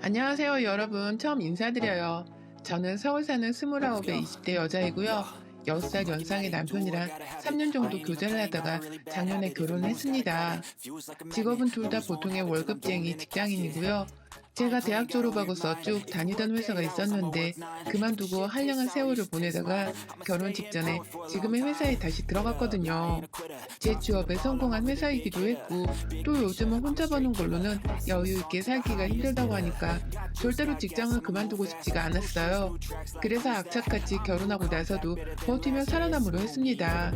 안녕하세요, 여러분. 처음 인사드려요. 저는 서울 사는 29의 20대 여자이고요. 10살 연상의 남편이랑 3년 정도 교제를 하다가 작년에 결혼을 했습니다. 직업은 둘 다 보통의 월급쟁이 직장인이고요. 제가 대학 졸업하고서 쭉 다니던 회사가 있었는데 그만두고 한량한 세월을 보내다가 결혼 직전에 지금의 회사에 다시 들어갔거든요. 제 취업에 성공한 회사이기도 했고 또 요즘은 혼자 버는 걸로는 여유 있게 살기가 힘들다고 하니까 절대로 직장을 그만두고 싶지가 않았어요. 그래서 악착같이 결혼하고 나서도 버티며 살아남으려 했습니다.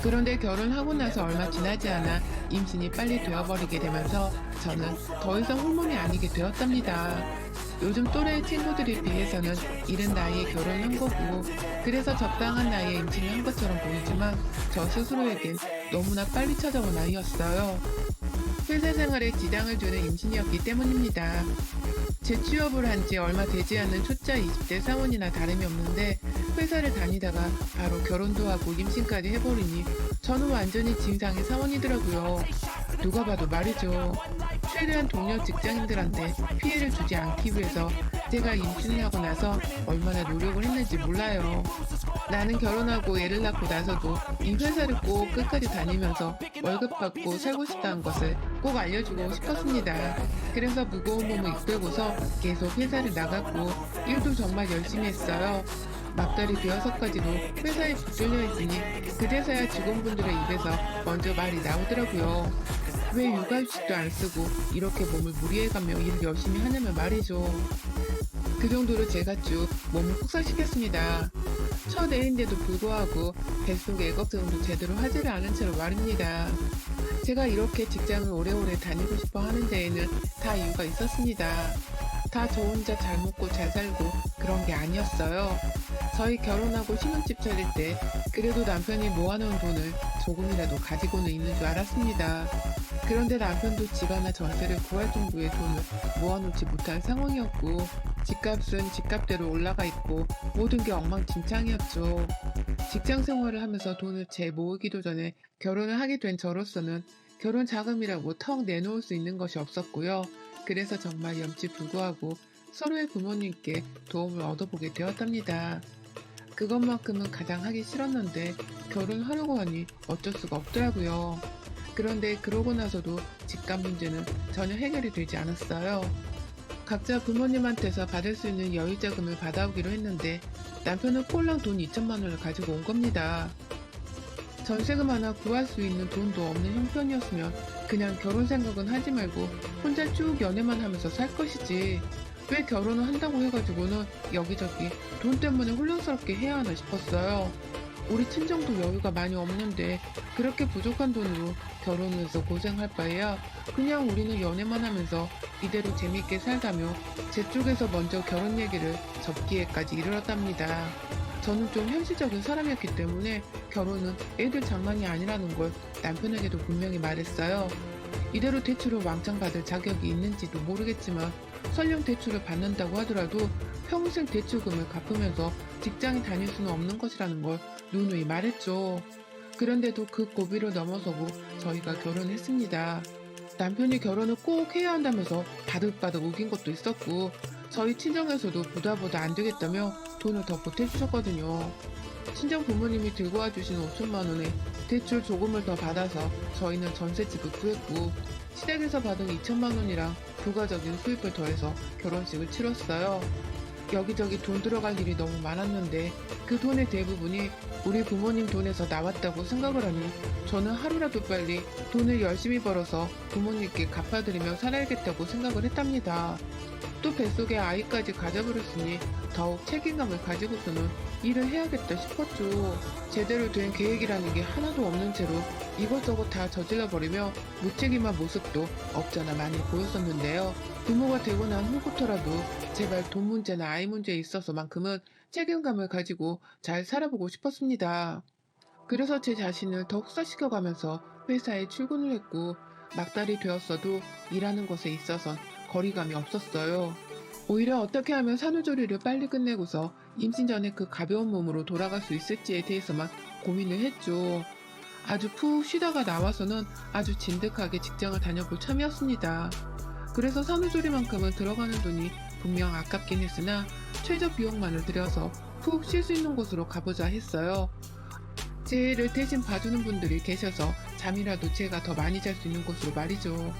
그런데 결혼하고 나서 얼마 지나지 않아 임신이 빨리 되어버리게 되면서 저는 더 이상 홀몸이 아니게 되었답니다. 요즘 또래 친구들에 비해서는 이른 나이에 결혼한 거고 그래서 적당한 나이에 임신을 한 것처럼 보이지만 저 스스로에겐 너무나 빨리 찾아온 나이였어요. 회사 생활에 지장을 주는 임신이었기 때문입니다. 재취업을 한 지 얼마 되지 않은 초짜 20대 사원이나 다름이 없는데 회사를 다니다가 바로 결혼도 하고 임신까지 해버리니 저는 완전히 진상의 사원이더라고요. 누가 봐도 말이죠. 최대한 동료 직장인들한테 피해를 주지 않기 위해서 제가 임신을 하고 나서 얼마나 노력을 했는지 몰라요. 나는 결혼하고 애를 낳고 나서도 이 회사를 꼭 끝까지 다니면서 월급 받고 살고 싶다는 것을 꼭 알려주고 싶었습니다. 그래서 무거운 몸을 이끌고서 계속 회사를 나갔고 일도 정말 열심히 했어요. 막달이 되어서까지도 회사에 붙들려 있으니 그제서야 직원분들의 입에서 먼저 말이 나오더라고요. 왜 육아휴직도 안 쓰고 이렇게 몸을 무리해가며 일을 열심히 하냐며 말이죠. 그 정도로 제가 쭉 몸을 폭삭시켰습니다. 첫 애인데도 불구하고 뱃속 애걱정도 제대로 하지를 않은 채로 말입니다. 제가 이렇게 직장을 오래오래 다니고 싶어 하는 데에는 다 이유가 있었습니다. 다 저 혼자 잘 먹고 잘 살고 그런 게 아니었어요. 저희 결혼하고 신혼집 차릴 때 그래도 남편이 모아놓은 돈을 조금이라도 가지고는 있는 줄 알았습니다. 그런데 남편도 집하나 전세를 구할 정도의 돈을 모아놓지 못한 상황이었고 집값은 집값대로 올라가 있고 모든 게 엉망진창이었죠. 직장 생활을 하면서 돈을 재 모으기도 전에 결혼을 하게 된 저로서는 결혼 자금이라고 턱 내놓을 수 있는 것이 없었고요. 그래서 정말 염치불구하고 서로의 부모님께 도움을 얻어보게 되었답니다. 그것만큼은 가장 하기 싫었는데 결혼하려고 하니 어쩔 수가 없더라고요. 그런데 그러고 나서도 집값 문제는 전혀 해결이 되지 않았어요. 각자 부모님한테서 받을 수 있는 여유자금을 받아오기로 했는데 남편은 꼴랑 돈 2천만 원을 가지고 온 겁니다. 전세금 하나 구할 수 있는 돈도 없는 형편이었으면 그냥 결혼 생각은 하지 말고 혼자 쭉 연애만 하면서 살 것이지 왜 결혼을 한다고 해가지고는 여기저기 돈 때문에 혼란스럽게 해야 하나 싶었어요. 우리 친정도 여유가 많이 없는데 그렇게 부족한 돈으로 결혼을 해서 고생할 바에야 그냥 우리는 연애만 하면서 이대로 재밌게 살다며 제 쪽에서 먼저 결혼 얘기를 접기에까지 이르렀답니다. 저는 좀 현실적인 사람이었기 때문에 결혼은 애들 장난이 아니라는 걸 남편에게도 분명히 말했어요. 이대로 대출을 왕창 받을 자격이 있는지도 모르겠지만 설령 대출을 받는다고 하더라도 평생 대출금을 갚으면서 직장에 다닐 수는 없는 것이라는 걸 누누이 말했죠. 그런데도 그 고비를 넘어서고 저희가 결혼했습니다. 남편이 결혼을 꼭 해야 한다면서 바득바득 우긴 것도 있었고 저희 친정에서도 보다 안 되겠다며 돈을 더 보태주셨거든요. 친정 부모님이 들고 와주신 5천만 원에 대출 조금을 더 받아서 저희는 전세집을 구했고 시댁에서 받은 2천만 원이랑 부가적인 수입을 더해서 결혼식을 치렀어요. 여기저기 돈 들어갈 일이 너무 많았는데 그 돈의 대부분이 우리 부모님 돈에서 나왔다고 생각을 하니 저는 하루라도 빨리 돈을 열심히 벌어서 부모님께 갚아드리며 살아야겠다고 생각을 했답니다. 또 뱃속에 아이까지 가져버렸으니 더욱 책임감을 가지고서는 일을 해야겠다 싶었죠. 제대로 된 계획이라는 게 하나도 없는 채로 이것저것 다 저질러버리며 무책임한 모습도 없잖아 많이 보였었는데요. 부모가 되고 난 후부터라도 제발 돈 문제나 아이 문제에 있어서만큼은 책임감을 가지고 잘 살아보고 싶었습니다. 그래서 제 자신을 더 혹사시켜가면서 회사에 출근을 했고 막달이 되었어도 일하는 것에 있어선 거리감이 없었어요. 오히려 어떻게 하면 산후조리를 빨리 끝내고서 임신 전에 그 가벼운 몸으로 돌아갈 수 있을지에 대해서만 고민을 했죠. 아주 푹 쉬다가 나와서는 아주 진득하게 직장을 다녀볼 참이었습니다. 그래서 산후조리만큼은 들어가는 돈이 분명 아깝긴 했으나 최저 비용만을 들여서 푹 쉴 수 있는 곳으로 가보자 했어요. 제 애를 대신 봐주는 분들이 계셔서 잠이라도 제가 더 많이 잘 수 있는 곳으로 말이죠.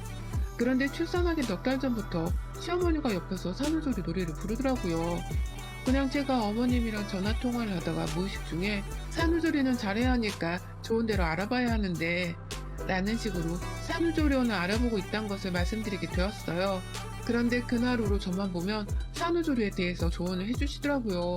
그런데 출산하기 넉 달 전부터 시어머니가 옆에서 산후조리 노래를 부르더라고요. 그냥 제가 어머님이랑 전화 통화를 하다가 무의식 중에 산후조리는 잘해야 하니까 좋은 데로 알아봐야 하는데 라는 식으로 산후조리원을 알아보고 있다는 것을 말씀드리게 되었어요. 그런데 그날 후로 저만 보면 산후조리에 대해서 조언을 해주시더라고요.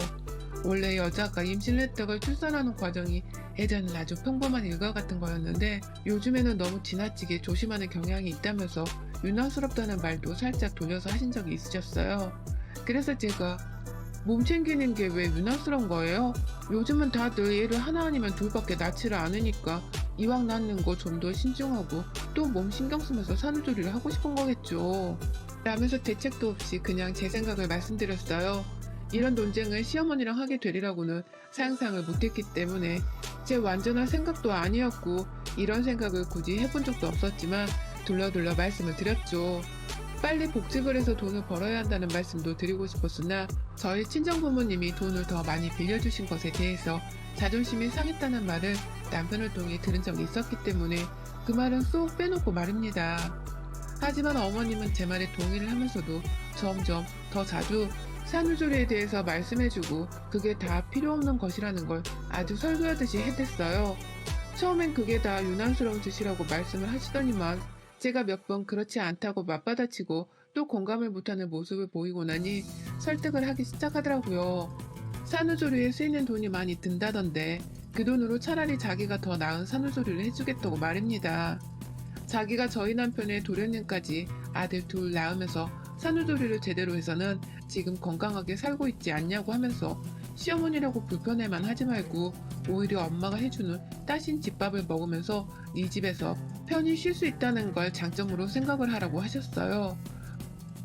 원래 여자가 임신을 했다가 출산하는 과정이 예전엔 아주 평범한 일과 같은 거였는데 요즘에는 너무 지나치게 조심하는 경향이 있다면서 유난스럽다는 말도 살짝 돌려서 하신 적이 있으셨어요. 그래서 제가 몸 챙기는 게 왜 유난스러운 거예요? 요즘은 다들 애를 하나 아니면 둘밖에 낳지를 않으니까 이왕 낳는 거 좀 더 신중하고 또 몸 신경 쓰면서 산후조리를 하고 싶은 거겠죠. 라면서 대책도 없이 그냥 제 생각을 말씀드렸어요. 이런 논쟁을 시어머니랑 하게 되리라고는 상상을 못했기 때문에 제 완전한 생각도 아니었고 이런 생각을 굳이 해본 적도 없었지만 돌려 말씀을 드렸죠. 빨리 복직을 해서 돈을 벌어야 한다는 말씀도 드리고 싶었으나 저희 친정부모님이 돈을 더 많이 빌려주신 것에 대해서 자존심이 상했다는 말을 남편을 통해 들은 적이 있었기 때문에 그 말은 쏙 빼놓고 말입니다. 하지만 어머님은 제 말에 동의를 하면서도 점점 더 자주 산후조리에 대해서 말씀해주고 그게 다 필요 없는 것이라는 걸 아주 설교하듯이 해댔어요. 처음엔 그게 다 유난스러운 짓이라고 말씀을 하시더니만 제가 몇 번 그렇지 않다고 맞받아치고 또 공감을 못하는 모습을 보이고 나니 설득을 하기 시작하더라고요. 산후조리에 쓰이는 돈이 많이 든다던데 그 돈으로 차라리 자기가 더 나은 산후조리를 해주겠다고 말입니다. 자기가 저희 남편의 도련님까지 아들 둘 낳으면서 산후조리를 제대로 해서는 지금 건강하게 살고 있지 않냐고 하면서 시어머니라고 불편해만 하지 말고 오히려 엄마가 해주는 따신 집밥을 먹으면서 네 집에서 편히 쉴 수 있다는 걸 장점으로 생각을 하라고 하셨어요.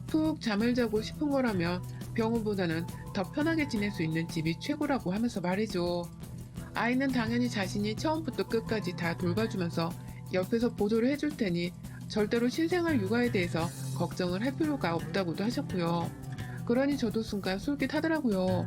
푹 잠을 자고 싶은 거라면 병원보다는 더 편하게 지낼 수 있는 집이 최고라고 하면서 말이죠. 아이는 당연히 자신이 처음부터 끝까지 다 돌봐주면서 옆에서 보조를 해줄 테니 절대로 신생아 육아에 대해서 걱정을 할 필요가 없다고도 하셨고요. 그러니 저도 순간 솔깃하더라고요.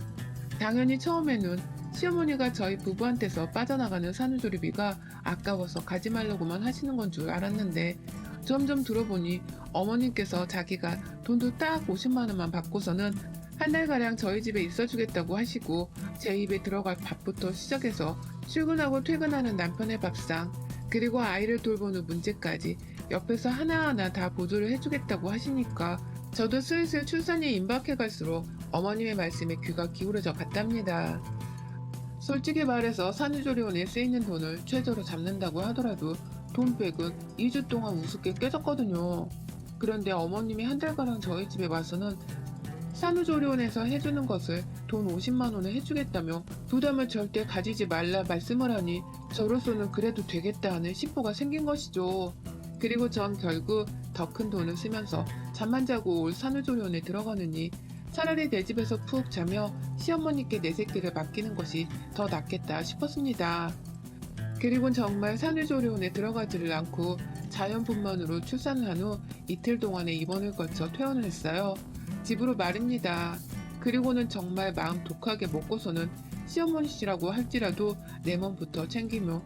당연히 처음에는 시어머니가 저희 부부한테서 빠져나가는 산후조리비가 아까워서 가지 말라고만 하시는 건 줄 알았는데 점점 들어보니 어머님께서 자기가 돈도 딱 50만 원만 받고서는 한 달가량 저희 집에 있어주겠다고 하시고 제 입에 들어갈 밥부터 시작해서 출근하고 퇴근하는 남편의 밥상 그리고 아이를 돌보는 문제까지 옆에서 하나하나 다 보조를 해주겠다고 하시니까 저도 슬슬 출산이 임박해갈수록 어머님의 말씀에 귀가 기울어져 갔답니다. 솔직히 말해서 산후조리원에 쓰이는 돈을 최저로 잡는다고 하더라도 돈백은 2주 동안 우습게 깨졌거든요. 그런데 어머님이 한 달가량 저희 집에 와서는 산후조리원에서 해주는 것을 돈 50만 원을 해주겠다며 부담을 절대 가지지 말라 말씀을 하니 저로서는 그래도 되겠다 하는 심보가 생긴 것이죠. 그리고 전 결국 더 큰 돈을 쓰면서 잠만 자고 올 산후조리원에 들어가느니 차라리 내 집에서 푹 자며 시어머니께 내 새끼를 맡기는 것이 더 낫겠다 싶었습니다. 그리고 정말 산후조리원에 들어가지를 않고 자연분만으로 출산을 한 후 이틀 동안의 입원을 거쳐 퇴원을 했어요. 집으로 말입니다. 그리고는 정말 마음 독하게 먹고서는 시어머니시라고 할지라도 내 몸부터 챙기며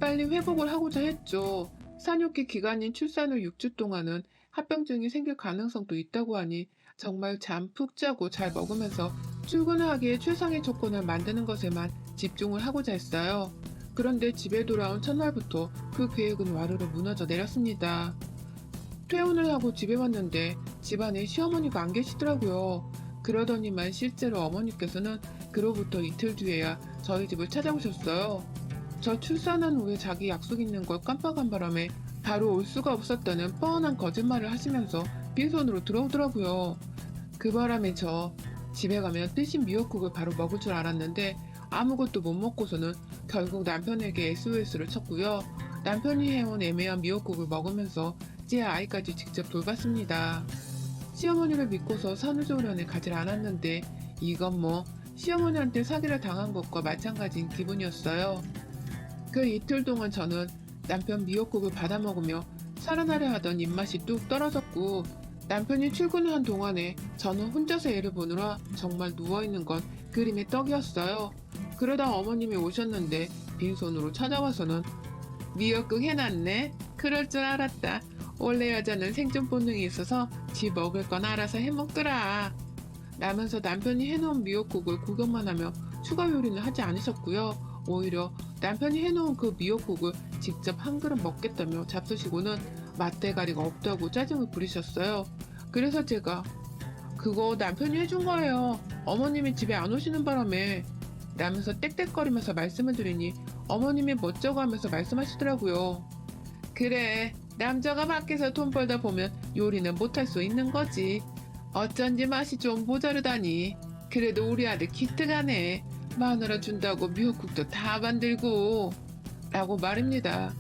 빨리 회복을 하고자 했죠. 산육기 기간인 출산 후 6주 동안은 합병증이 생길 가능성도 있다고 하니 정말 잠 푹 자고 잘 먹으면서 출근을 하기에 최상의 조건을 만드는 것에만 집중을 하고자 했어요. 그런데 집에 돌아온 첫날부터 그 계획은 와르르 무너져 내렸습니다. 퇴원을 하고 집에 왔는데 집안에 시어머니가 안 계시더라고요. 그러더니만 실제로 어머니께서는 그로부터 이틀 뒤에야 저희 집을 찾아오셨어요. 저 출산한 후에 자기 약속 있는 걸 깜빡한 바람에 바로 올 수가 없었다는 뻔한 거짓말을 하시면서 빈손으로 들어오더라고요. 그 바람에 저 집에 가면 뜨신 미역국을 바로 먹을 줄 알았는데 아무것도 못 먹고서는 결국 남편에게 SOS를 쳤고요. 남편이 해온 애매한 미역국을 먹으면서 제 아이까지 직접 돌봤습니다. 시어머니를 믿고서 산후조리원에 가질 않았는데 이건 뭐 시어머니한테 사기를 당한 것과 마찬가지인 기분이었어요. 그 이틀 동안 저는 남편 미역국을 받아 먹으며 살아나려 하던 입맛이 뚝 떨어졌고 남편이 출근한 동안에 저는 혼자서 애를 보느라 정말 누워있는 건 그림의 떡이었어요. 그러다 어머님이 오셨는데 빈손으로 찾아와서는 미역국 해놨네. 그럴 줄 알았다. 원래 여자는 생존 본능이 있어서 지 먹을 건 알아서 해먹더라. 라면서 남편이 해놓은 미역국을 구경만 하며 추가 요리는 하지 않으셨고요. 오히려 남편이 해놓은 그 미역국을 직접 한 그릇 먹겠다며 잡수시고는 맛대가리가 없다고 짜증을 부리셨어요. 그래서 제가 그거 남편이 해준 거예요. 어머님이 집에 안 오시는 바람에 라면서 떽떽거리면서 말씀을 드리니 어머님이 멋쩍어 하면서 말씀하시더라고요. 그래, 남자가 밖에서 돈 벌다 보면 요리는 못할 수 있는 거지. 어쩐지 맛이 좀 모자르다니. 그래도 우리 아들 기특하네. 마누라 준다고 미역국도 다 만들고 라고 말입니다.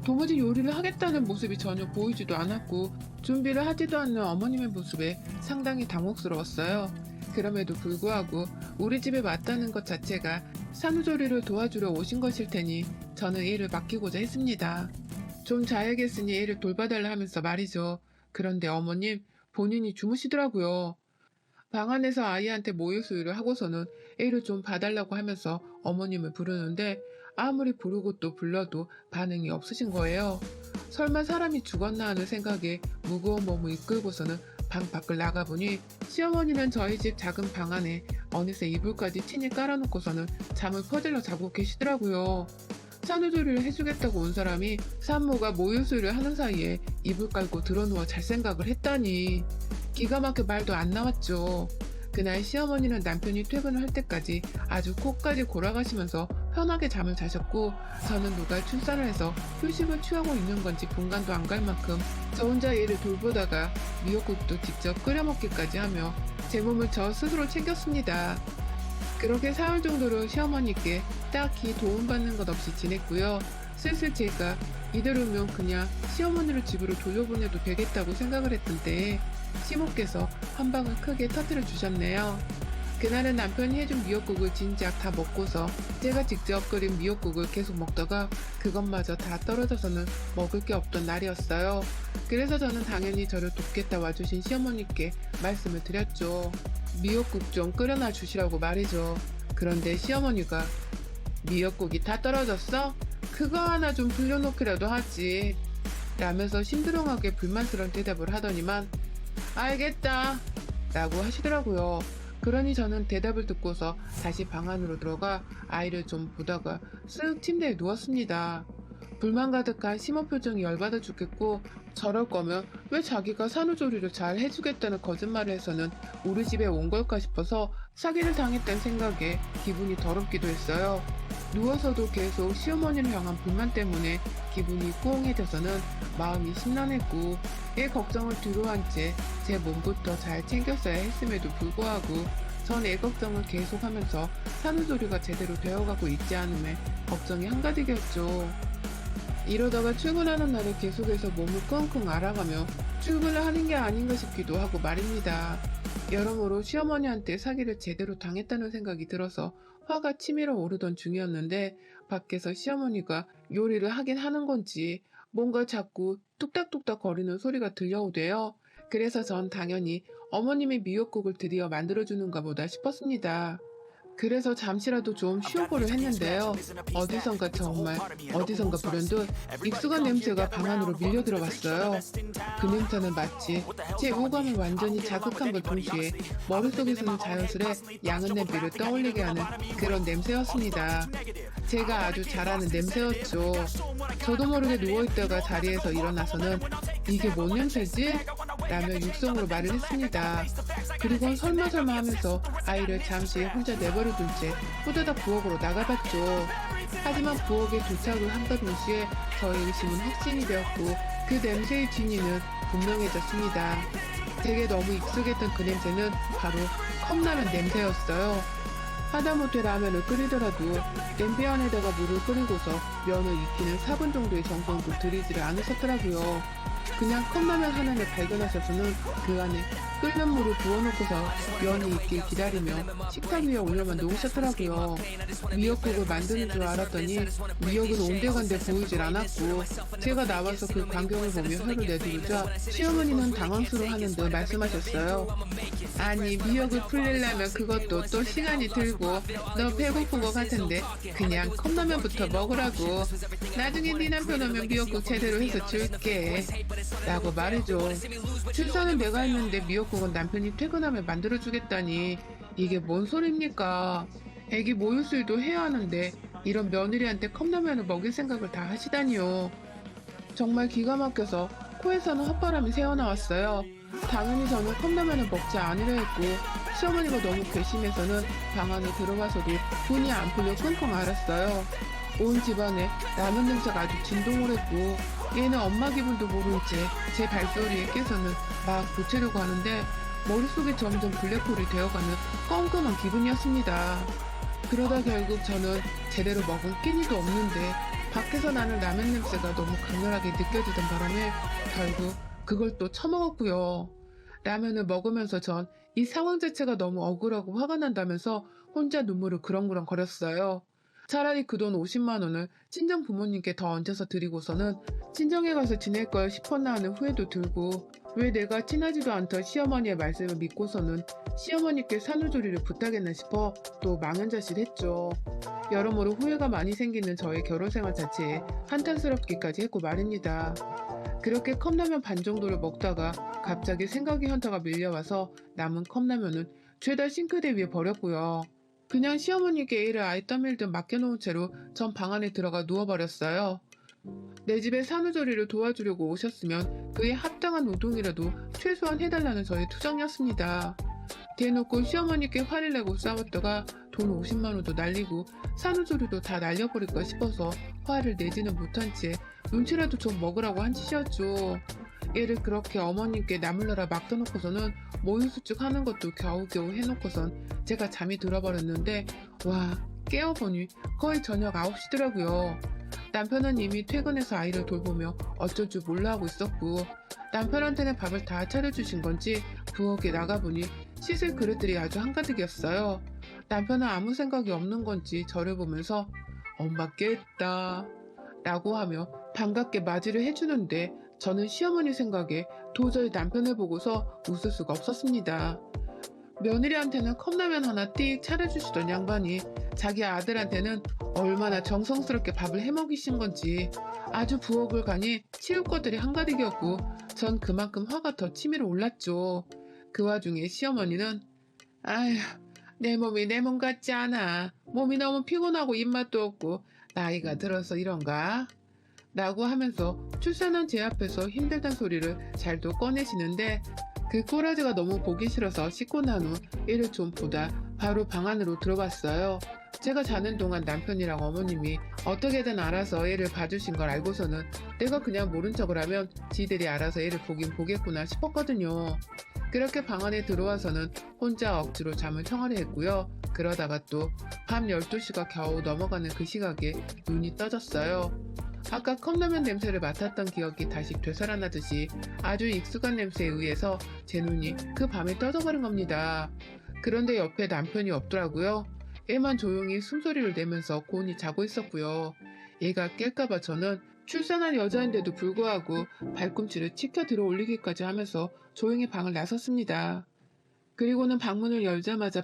도무지 요리를 하겠다는 모습이 전혀 보이지도 않았고 준비를 하지도 않는 어머님의 모습에 상당히 당혹스러웠어요. 그럼에도 불구하고 우리 집에 왔다는 것 자체가 산후조리를 도와주러 오신 것일 테니 저는 일을 맡기고자 했습니다. 좀 자야겠으니 애를 돌봐달라 하면서 말이죠. 그런데 어머님 본인이 주무시더라고요. 방 안에서 아이한테 모유수유를 하고서는 애를 좀 봐달라고 하면서 어머님을 부르는데 아무리 부르고 또 불러도 반응이 없으신 거예요. 설마 사람이 죽었나 하는 생각에 무거운 몸을 이끌고서는 방 밖을 나가보니 시어머니는 저희 집 작은 방 안에 어느새 이불까지 친히 깔아놓고서는 잠을 퍼질러 자고 계시더라고요. 산후조리를 해주겠다고 온 사람이 산모가 모유수유를 하는 사이에 이불 깔고 드러누워 잘 생각을 했다니 기가 막혀 말도 안 나왔죠. 그날 시어머니는 남편이 퇴근을 할 때까지 아주 코까지 골아가시면서 편하게 잠을 자셨고 저는 누가 출산을 해서 휴식을 취하고 있는 건지 본관도 안 갈 만큼 저 혼자 얘를 돌보다가 미역국도 직접 끓여 먹기까지 하며 제 몸을 저 스스로 챙겼습니다. 그렇게 사흘 정도로 시어머니께 딱히 도움받는 것 없이 지냈고요. 슬슬 제가 이대로면 그냥 시어머니를 집으로 돌려보내도 되겠다고 생각을 했던 때에 시모께서 한 방을 크게 터뜨려 주셨네요. 그날은 남편이 해준 미역국을 진작 다 먹고서 제가 직접 끓인 미역국을 계속 먹다가 그것마저 다 떨어져서는 먹을 게 없던 날이었어요. 그래서 저는 당연히 저를 돕겠다 와주신 시어머니께 말씀을 드렸죠. 미역국 좀 끓여놔 주시라고 말이죠. 그런데 시어머니가 미역국이 다 떨어졌어? 그거 하나 좀 불려놓기라도 하지 라면서 심드렁하게 불만스러운 대답을 하더니만 알겠다 라고 하시더라고요. 그러니 저는 대답을 듣고서 다시 방 안으로 들어가 아이를 좀 보다가 쓱 침대에 누웠습니다. 불만 가득한 시모 표정이 열받아 죽겠고 저럴 거면 왜 자기가 산후조리를 잘 해주겠다는 거짓말을 해서는 우리 집에 온 걸까 싶어서 사기를 당했다는 생각에 기분이 더럽기도 했어요. 누워서도 계속 시어머니를 향한 불만 때문에 기분이 꽁해져서는 마음이 심란했고 애 걱정을 뒤로한 채 제 몸부터 잘 챙겼어야 했음에도 불구하고 전 애 걱정을 계속하면서 산후조리가 제대로 되어가고 있지 않음에 걱정이 한가득이었죠. 이러다가 출근하는 날에 계속해서 몸을 끙끙 앓아가며 출근을 하는 게 아닌가 싶기도 하고 말입니다. 여러모로 시어머니한테 사기를 제대로 당했다는 생각이 들어서 화가 치밀어 오르던 중이었는데 밖에서 시어머니가 요리를 하긴 하는 건지 뭔가 자꾸 뚝딱뚝딱 거리는 소리가 들려오대요. 그래서 전 당연히 어머님이 미역국을 드디어 만들어주는가 보다 싶었습니다. 그래서 잠시라도 좀 쉬어보려 했는데요. 어디선가 불현듯 익숙한 냄새가 방 안으로 밀려 들어왔어요. 그 냄새는 마치 제 오감을 완전히 자극한과 동시에 머릿속에서는 자연스레 양은 냄비를 떠올리게 하는 그런 냄새였습니다. 제가 아주 잘 아는 냄새였죠. 저도 모르게 누워있다가 자리에서 일어나서는 이게 뭔 냄새지? 라며 육성으로 말을 했습니다. 그리고 설마 하면서 아이를 잠시 혼자 내버려둔 채 후다닥 부엌으로 나가봤죠. 하지만 부엌에 도착을 한다 동시에 저의 의심은 확신이 되었고 그 냄새의 진위는 분명해졌습니다. 제게 너무 익숙했던 그 냄새는 바로 컵라면 냄새였어요. 하다못해 라면을 끓이더라도 냄비 안에다가 물을 끓이고서 면을 익히는 4분 정도의 정성도 들이지를 않으셨더라고요. 그냥 컵라면 하나를 발견하셔서는 그 안에 끓는 물을 부어놓고서 면이 익길 기다리며 식탁 위에 올려만 놓으셨더라고요. 미역국을 만드는 줄 알았더니 미역은 온데간데 보이질 않았고 제가 나와서 그 광경을 보며 혀를 내두르자 시어머니는 당황스러워하는 듯 말씀하셨어요. 아니 미역을 풀리려면 그것도 또 시간이 들고 너 배고픈 것 같은데 그냥 컵라면부터 먹으라고. 나중에 네 남편 오면 미역국 제대로 해서 줄게 라고 말해줘. 출산은 내가 했는데 미역국은 남편이 퇴근하면 만들어주겠다니 이게 뭔 소리입니까? 애기 모유수유도 해야 하는데 이런 며느리한테 컵라면을 먹일 생각을 다 하시다니요. 정말 기가 막혀서 코에서는 헛바람이 새어나왔어요. 당연히 저는 컵라면을 먹지 않으려 했고 시어머니가 너무 괘씸해서는 방 안에 들어가서도 돈이 안 풀려 끙끙 앓았어요. 온 집안에 라면 냄새가 아주 진동을 했고 얘는 엄마 기분도 모른 채 제 발소리에 깨서는 막 고치려고 하는데 머릿속에 점점 블랙홀이 되어가는 껌껌한 기분이었습니다. 그러다 결국 저는 제대로 먹은 끼니도 없는데 밖에서 나는 라면 냄새가 너무 강렬하게 느껴지던 바람에 결국 그걸 또 처먹었고요. 라면을 먹으면서 전 이 상황 자체가 너무 억울하고 화가 난다면서 혼자 눈물을 그렁그렁 거렸어요. 차라리 그 돈 50만 원을 친정 부모님께 더 얹어서 드리고서는 친정에 가서 지낼 걸 싶었나 하는 후회도 들고 왜 내가 친하지도 않던 시어머니의 말씀을 믿고서는 시어머니께 산후조리를 부탁했나 싶어 또 망연자실했죠. 여러모로 후회가 많이 생기는 저의 결혼생활 자체에 한탄스럽기까지 했고 말입니다. 그렇게 컵라면 반 정도를 먹다가 갑자기 생각의 현타가 밀려와서 남은 컵라면은 죄다 싱크대 위에 버렸고요. 그냥 시어머니께 일을 아예 떠밀듯 맡겨놓은 채로 전 방 안에 들어가 누워버렸어요. 내 집에 산후조리를 도와주려고 오셨으면 그에 합당한 노동이라도 최소한 해달라는 저의 투정이었습니다. 대놓고 시어머니께 화를 내고 싸웠다가 돈 50만 원도 날리고 산후조리도 다 날려버릴까 싶어서 화를 내지는 못한 채 눈치라도 좀 먹으라고 한 짓이었죠. 얘를 그렇게 어머님께 나물러라 맡겨놓고서는 모유수축 하는 것도 겨우겨우 해놓고선 제가 잠이 들어버렸는데 와 깨어보니 거의 저녁 9시더라고요. 남편은 이미 퇴근해서 아이를 돌보며 어쩔 줄 몰라 하고 있었고 남편한테는 밥을 다 차려주신 건지 부엌에 나가보니 씻을 그릇들이 아주 한가득이었어요. 남편은 아무 생각이 없는 건지 저를 보면서 엄마 깼다 라고 하며 반갑게 맞이를 해주는데 저는 시어머니 생각에 도저히 남편을 보고서 웃을 수가 없었습니다. 며느리한테는 컵라면 하나 띡 차려주시던 양반이 자기 아들한테는 얼마나 정성스럽게 밥을 해먹이신 건지 아주 부엌을 가니 치울 것들이 한가득이었고 전 그만큼 화가 더 치밀어 올랐죠. 그 와중에 시어머니는 아휴 내 몸이 내 몸 같지 않아. 몸이 너무 피곤하고 입맛도 없고 나이가 들어서 이런가? 라고 하면서 출산한 제 앞에서 힘들단 소리를 잘도 꺼내시는데 그 꼬라지가 너무 보기 싫어서 씻고 난 후 이를 좀 보다 바로 방 안으로 들어갔어요. 제가 자는 동안 남편이랑 어머님이 어떻게든 알아서 애를 봐주신 걸 알고서는 내가 그냥 모른 척을 하면 지들이 알아서 애를 보긴 보겠구나 싶었거든요. 그렇게 방 안에 들어와서는 혼자 억지로 잠을 청하려 했고요. 그러다가 또 밤 12시가 겨우 넘어가는 그 시각에 눈이 떠졌어요. 아까 컵라면 냄새를 맡았던 기억이 다시 되살아나듯이 아주 익숙한 냄새에 의해서 제 눈이 그 밤에 떠져버린 겁니다. 그런데 옆에 남편이 없더라고요. 애만 조용히 숨소리를 내면서 곤히 자고 있었고요. 얘가 깰까봐 저는 출산한 여자인데도 불구하고 발꿈치를 치켜 들어 올리기까지 하면서 조용히 방을 나섰습니다. 그리고는 방문을 열자마자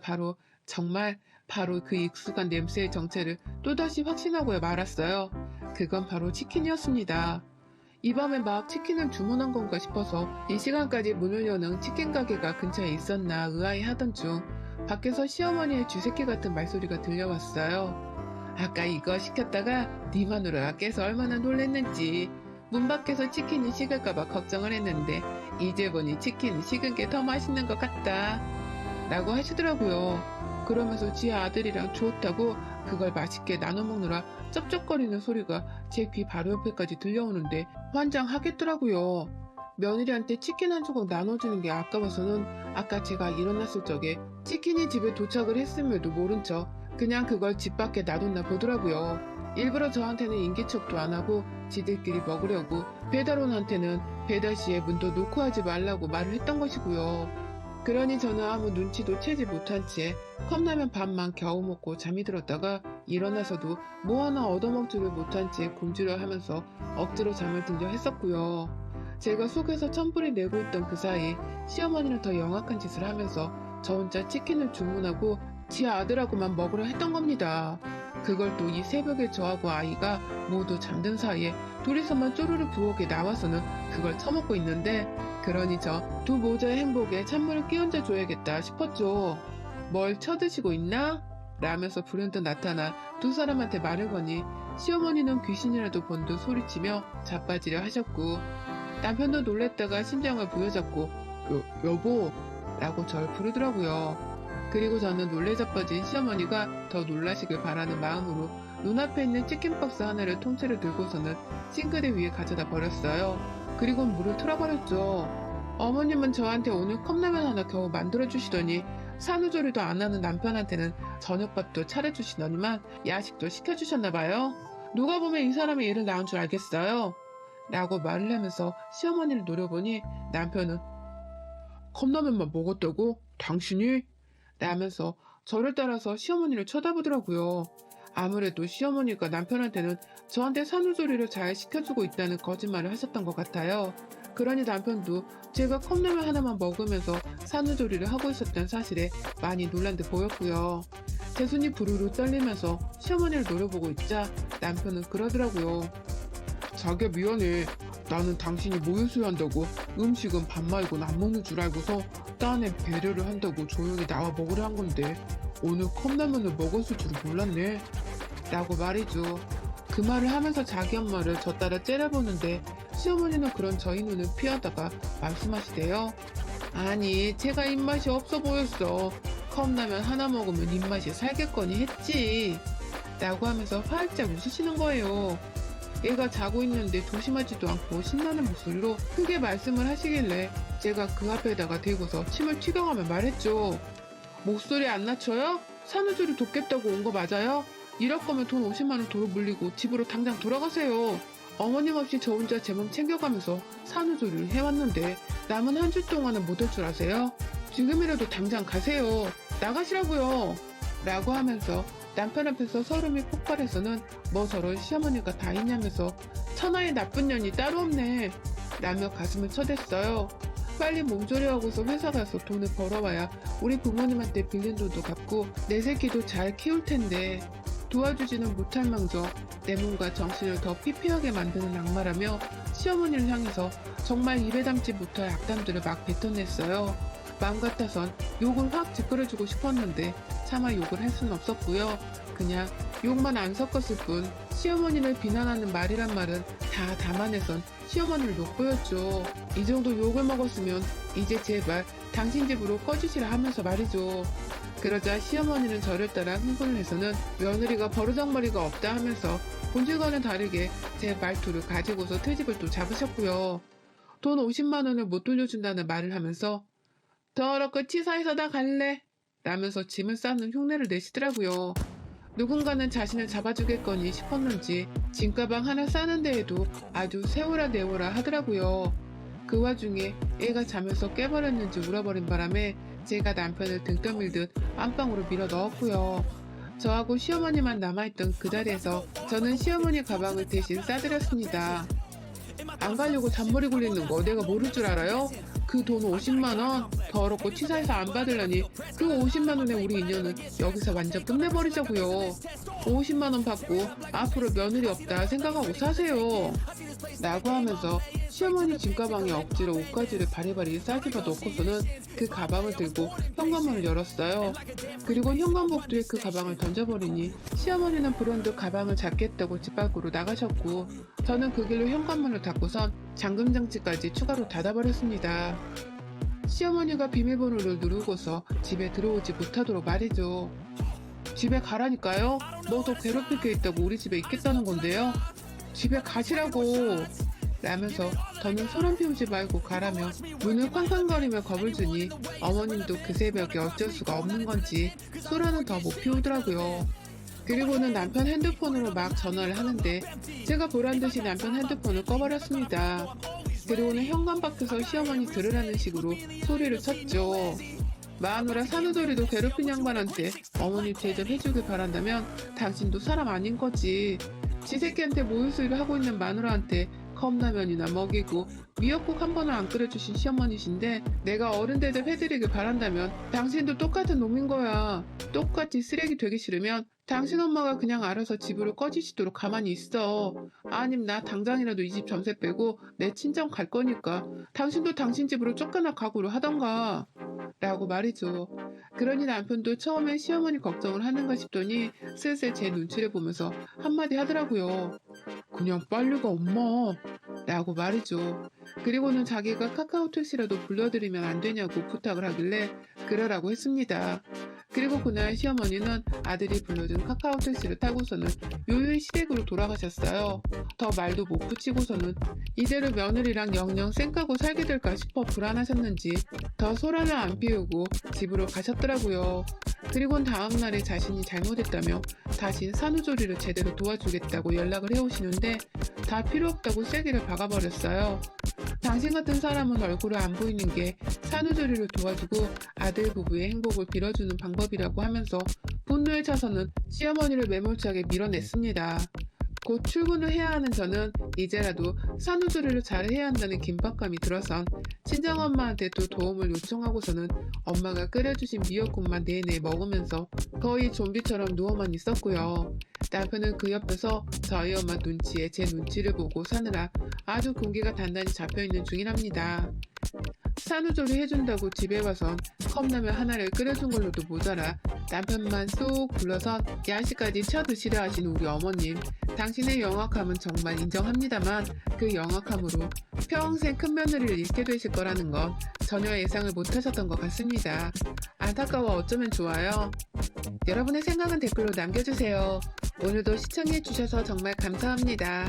정말 바로 그 익숙한 냄새의 정체를 또다시 확신하고야 말았어요. 그건 바로 치킨이었습니다. 이 밤에 막 치킨을 주문한 건가 싶어서 이 시간까지 문을 여는 치킨 가게가 근처에 있었나 의아해하던 중 밖에서 시어머니의 쥐새끼 같은 말소리가 들려왔어요. 아까 이거 시켰다가 네 마누라가 깨서 얼마나 놀랬는지 문 밖에서 치킨이 식을까봐 걱정을 했는데 이제 보니 치킨이 식은 게 더 맛있는 것 같다 라고 하시더라고요. 그러면서 지 아들이랑 좋다고 그걸 맛있게 나눠 먹느라 쩝쩝거리는 소리가 제 귀 바로 옆에까지 들려오는데 환장하겠더라고요. 며느리한테 치킨 한 조각 나눠주는 게 아까워서는 아까 제가 일어났을 적에 치킨이 집에 도착을 했음에도 모른 척 그냥 그걸 집 밖에 놔뒀나 보더라고요. 일부러 저한테는 인기척도 안 하고 지들끼리 먹으려고 배달원한테는 배달 시에 문도 놓고 하지 말라고 말을 했던 것이고요. 그러니 저는 아무 눈치도 채지 못한 채 컵라면 반만 겨우 먹고 잠이 들었다가 일어나서도 뭐 하나 얻어먹지를 못한 채 굶주려 하면서 억지로 잠을 들려 했었고요. 제가 속에서 천불이 내고 있던 그 사이 시어머니는 더 영악한 짓을 하면서 저 혼자 치킨을 주문하고 지 아들하고만 먹으려 했던 겁니다. 그걸 또 이 새벽에 저하고 아이가 모두 잠든 사이에 둘이서만 쪼르르 부엌에 나와서는 그걸 처먹고 있는데, 그러니 저 두 모자의 행복에 찬물을 끼얹어 줘야겠다 싶었죠. 뭘 쳐드시고 있나? 라면서 불현듯 나타나 두 사람한테 말을 거니 시어머니는 귀신이라도 본 듯 소리치며 자빠지려 하셨고, 남편도 놀랬다가 심장을 부여잡고 여보 라고 절 부르더라고요. 그리고 저는 놀래 자빠진 시어머니가 더 놀라시길 바라는 마음으로 눈앞에 있는 치킨박스 하나를 통째로 들고서는 싱크대 위에 가져다 버렸어요. 그리고 물을 틀어버렸죠. 어머님은 저한테 오늘 컵라면 하나 겨우 만들어주시더니 산후조리도 안 하는 남편한테는 저녁밥도 차려주시더니만 야식도 시켜주셨나봐요. 누가 보면 이 사람이 일을 낳은 줄 알겠어요? 라고 말을 하면서 시어머니를 노려보니 남편은 컵라면만 먹었다고? 당신이? 라면서 저를 따라서 시어머니를 쳐다보더라고요. 아무래도 시어머니가 남편한테는 저한테 산후조리를 잘 시켜주고 있다는 거짓말을 하셨던 것 같아요. 그러니 남편도 제가 컵라면 하나만 먹으면서 산후조리를 하고 있었던 사실에 많이 놀란 듯 보였고요. 제 손이 부르르 떨리면서 시어머니를 노려보고 있자 남편은 그러더라고요. 자기야 미안해. 나는 당신이 모유수유한다고 음식은 밥 말고는 안 먹는 줄 알고서 딴에 배려를 한다고 조용히 나와 먹으려 한 건데 오늘 컵라면을 먹었을 줄은 몰랐네. 라고 말이죠. 그 말을 하면서 자기 엄마를 저 따라 째려보는데 시어머니는 그런 저희 눈을 피하다가 말씀하시대요. 아니 제가 입맛이 없어 보였어. 컵라면 하나 먹으면 입맛이 살겠거니 했지. 라고 하면서 활짝 웃으시는 거예요. 애가 자고 있는데 조심하지도 않고 신나는 목소리로 크게 말씀을 하시길래 제가 그 앞에다가 대고서 침을 튀겨가며 말했죠. 목소리 안 낮춰요? 산후조리 돕겠다고 온 거 맞아요? 이럴 거면 돈 50만 원 도로 물리고 집으로 당장 돌아가세요. 어머님 없이 저 혼자 제 몸 챙겨가면서 산후조리를 해왔는데 남은 한 주 동안은 못 올 줄 아세요? 지금이라도 당장 가세요. 나가시라고요. 라고 하면서 남편 앞에서 서름이 폭발해서는 뭐 저런 시어머니가 다 있냐면서 천하의 나쁜 년이 따로 없네 라며 가슴을 쳐댔어요. 빨리 몸조리하고서 회사 가서 돈을 벌어와야 우리 부모님한테 빌린 돈도 갚고 내 새끼도 잘 키울 텐데 도와주지는 못할 망정 내 몸과 정신을 더 피폐하게 만드는 악마라며 시어머니를 향해서 정말 입에 담지 못할 악담들을 막 뱉어냈어요. 마음 같아선 욕을 확 짓거려주고 싶었는데 차마 욕을 할 수는 없었고요. 그냥 욕만 안 섞었을 뿐 시어머니를 비난하는 말이란 말은 다 담아내선 시어머니를 욕보였죠. 이 정도 욕을 먹었으면 이제 제발 당신 집으로 꺼주시라 하면서 말이죠. 그러자 시어머니는 저를 따라 흥분을 해서는 며느리가 버르장머리가 없다 하면서 본질과는 다르게 제 말투를 가지고서 트집을 또 잡으셨고요. 돈 50만 원을 못 돌려준다는 말을 하면서 더럽고 치사해서 나 갈래 라면서 짐을 싸는 흉내를 내시더라고요. 누군가는 자신을 잡아주겠거니 싶었는지 짐가방 하나 싸는 데에도 아주 세워라 내워라 하더라고요. 그 와중에 애가 자면서 깨버렸는지 울어버린 바람에 제가 남편을 등 떠밀듯 안방으로 밀어 넣었고요. 저하고 시어머니만 남아있던 그 자리에서 저는 시어머니 가방을 대신 싸드렸습니다. 안 가려고 잔머리 굴리는 거 내가 모를 줄 알아요? 그 돈 50만 원 더럽고 치사해서 안 받으려니 그 50만 원에 우리 인연은 여기서 완전 끝내버리자고요. 50만 원 받고 앞으로 며느리 없다 생각하고 사세요. 라고 하면서 시어머니 짐가방에 억지로 옷가지를 바리바리 싸집어 넣고서는 그 가방을 들고 현관문을 열었어요. 그리고 현관복도에 그 가방을 던져버리니 시어머니는 불현듯 가방을 잡겠다고 집 밖으로 나가셨고 저는 그 길로 현관문을 닫고선 잠금장치까지 추가로 닫아버렸습니다. 시어머니가 비밀번호를 누르고서 집에 들어오지 못하도록 말이죠. 집에 가라니까요? 너 더 괴롭힐 게 있다고 우리 집에 있겠다는 건데요? 집에 가시라고! 라면서 더는 소란 피우지 말고 가라며 문을 쾅쾅거리며 겁을 주니 어머님도 그 새벽에 어쩔 수가 없는 건지 소란은 더 못 피우더라고요. 그리고는 남편 핸드폰으로 막 전화를 하는데 제가 보란 듯이 남편 핸드폰을 꺼버렸습니다. 그리고는 현관 밖에서 시어머니 들으라는 식으로 소리를 쳤죠. 마누라 산후조리도 괴롭힌 양반한테 어머니 대접해주길 바란다면 당신도 사람 아닌 거지. 지 새끼한테 모유수유를 하고 있는 마누라한테 컵라면이나 먹이고 미역국 한 번을 안 끓여주신 시어머니신데 내가 어른 대접해드리길 바란다면 당신도 똑같은 놈인 거야. 똑같이 쓰레기 되기 싫으면 당신 엄마가 그냥 알아서 집으로 꺼지시도록 가만히 있어. 아님 나 당장이라도 이 집 전세 빼고 내 친정 갈 거니까 당신도 당신 집으로 쫓겨날 각오를 하던가. 라고 말이죠. 그러니 남편도 처음엔 시어머니 걱정을 하는가 싶더니 슬슬 제 눈치를 보면서 한마디 하더라고요. 그냥 빨리 가 엄마. 라고 말이죠. 그리고는 자기가 카카오 택시라도 불러드리면 안 되냐고 부탁을 하길래 그러라고 했습니다. 그리고 그날 시어머니는 아들이 불러준 카카오 택시를 타고서는 요요히 시댁으로 돌아가셨어요. 더 말도 못 붙이고서는 이대로 며느리랑 영영 쌩까고 살게 될까 싶어 불안하셨는지 더 소란을 안 피우고 집으로 가셨더라고요. 그리고는 다음날에 자신이 잘못했다며 다시 산후조리를 제대로 도와주겠다고 연락을 해오시는데 다 필요 없다고 쐐기를 박아버렸어요. 당신 같은 사람은 얼굴을 안 보이는 게 산후조리를 도와주고 아들 부부의 행복을 빌어주는 방법이라고 하면서 분노에 차서는 시어머니를 매몰차게 밀어냈습니다. 곧 출근을 해야 하는 저는 이제라도 산후조리를 잘 해야 한다는 긴박감이 들어선 친정엄마한테 또 도움을 요청하고서는 엄마가 끓여주신 미역국만 내내 먹으면서 거의 좀비처럼 누워만 있었고요. 남편은 그 옆에서 저희 엄마 눈치에 제 눈치를 보고 사느라 아주 군기가 단단히 잡혀있는 중이랍니다. 산후조리 해준다고 집에 와선 컵라면 하나를 끓여준 걸로도 모자라 남편만 쏙 불러선 야식까지 쳐드시려 하신 우리 어머님. 당신의 영악함은 정말 인정합니다만 그 영악함으로 평생 큰며느리를 잃게 되실 거라는 건 전혀 예상을 못하셨던 것 같습니다. 안타까워 어쩌면 좋아요. 여러분의 생각은 댓글로 남겨주세요. 오늘도 시청해주셔서 정말 감사합니다.